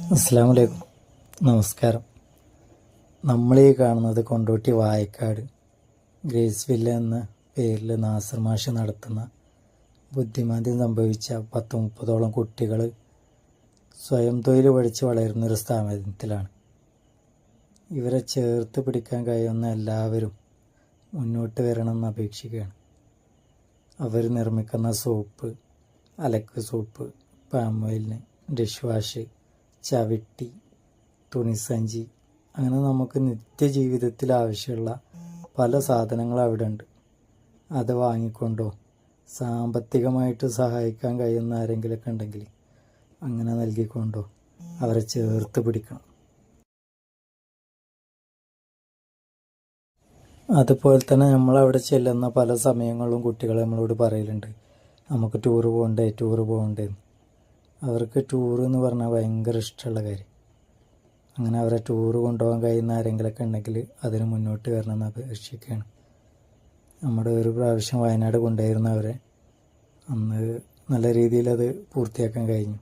അസ്സലാമു അലൈക്കും. നമസ്കാരം. നമ്മളീ കാണുന്നത് കൊണ്ടോട്ടി വായക്കാട് ഗ്രേസ് വില്ല എന്ന പേരിൽ നാസർ മാഷ് നടത്തുന്ന ബുദ്ധിമാന്ദ്യം സംഭവിച്ച 10-30ഓളം കുട്ടികൾ സ്വയം തൊഴിൽ പഠിച്ച് വളരുന്നൊരു സ്ഥാപനത്തിലാണ്. ഇവരെ ചേർത്ത് പിടിക്കാൻ കഴിയുന്ന എല്ലാവരും മുന്നോട്ട് വരണമെന്ന് അപേക്ഷിക്കുകയാണ്. അവർ നിർമ്മിക്കുന്ന സോപ്പ്, അലക്ക് സോപ്പ്, പാം ഓയിലിന്, ഡിഷ് വാഷ്, ചവിട്ടി, തുണിസഞ്ചി, അങ്ങനെ നമുക്ക് നിത്യജീവിതത്തിൽ ആവശ്യമുള്ള പല സാധനങ്ങളും അവിടെ ഉണ്ട്. അത് വാങ്ങിക്കൊണ്ടോ സാമ്പത്തികമായിട്ട് സഹായിക്കാൻ കഴിയുന്ന ആരെങ്കിലുമൊക്കെ ഉണ്ടെങ്കിൽ അങ്ങനെ നൽകിക്കൊണ്ടോ അവരെ ചേർത്ത് പിടിക്കണം. അതുപോലെ തന്നെ നമ്മളവിടെ ചെല്ലുന്ന പല സമയങ്ങളിലും കുട്ടികൾ നമ്മളോട് പറയലുണ്ട്, നമുക്ക് ടൂറ് പോകണ്ടേ. അവർക്ക് ടൂറ് എന്ന് പറഞ്ഞാൽ ഭയങ്കര ഇഷ്ടമുള്ള കാര്യം. അങ്ങനെ അവരെ ടൂറ് കൊണ്ടുപോകാൻ കഴിയുന്ന ആരെങ്കിലുമൊക്കെ ഉണ്ടെങ്കിൽ അതിന് മുന്നോട്ട് വരണമെന്ന് അപേക്ഷിക്കുകയാണ്. നമ്മുടെ ഒരു പ്രാവശ്യം വയനാട് കൊണ്ടുപോയിരുന്നവരെ അന്ന് നല്ല രീതിയിൽ അത് പൂർത്തിയാക്കാൻ കഴിഞ്ഞു.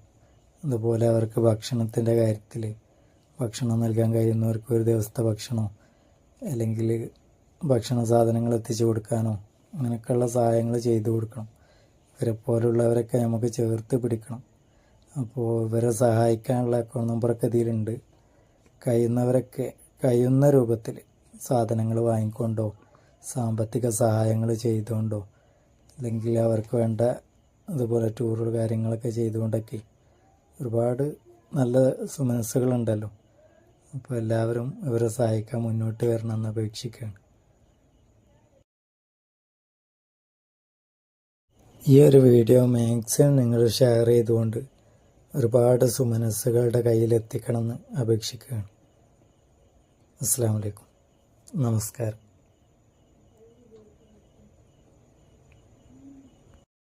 അതുപോലെ അവർക്ക് ഭക്ഷണത്തിൻ്റെ കാര്യത്തിൽ ഭക്ഷണം നൽകാൻ കഴിയുന്നവർക്ക് ഒരു ദിവസത്തെ ഭക്ഷണമോ അല്ലെങ്കിൽ ഭക്ഷണ സാധനങ്ങൾ എത്തിച്ചു കൊടുക്കാനോ അങ്ങനെയൊക്കെയുള്ള സഹായങ്ങൾ ചെയ്തു കൊടുക്കണം. ഇവരെ പോലുള്ളവരൊക്കെ നമുക്ക് ചേർത്ത് പിടിക്കണം. അപ്പോൾ ഇവരെ സഹായിക്കാനുള്ള അക്കൗണ്ട് നമ്പറൊക്കെ ഇതിലുണ്ട്. കഴിയുന്നവരൊക്കെ കഴിയുന്ന രൂപത്തിൽ സാധനങ്ങൾ വാങ്ങിക്കൊണ്ടോ സാമ്പത്തിക സഹായങ്ങൾ ചെയ്തുകൊണ്ടോ അല്ലെങ്കിൽ അവർക്ക് വേണ്ട അതുപോലെ ടൂറ് കാര്യങ്ങളൊക്കെ ചെയ്തുകൊണ്ടൊക്കെ ഒരുപാട് നല്ല മനസ്സുകളുണ്ടല്ലോ. അപ്പോൾ എല്ലാവരും ഇവരെ സഹായിക്കാൻ മുന്നോട്ട് വരണമെന്ന് അപേക്ഷിക്കുകയാണ്. ഈ ഒരു വീഡിയോ മാക്സിമം നിങ്ങൾ ഷെയർ ചെയ്തുകൊണ്ട് ഒരുപാട് സുമനസ്സുകളുടെ കയ്യിലെത്തിക്കണമെന്ന് അപേക്ഷിക്കുകയാണ്. അസ്സലാമു അലൈക്കും. നമസ്കാരം.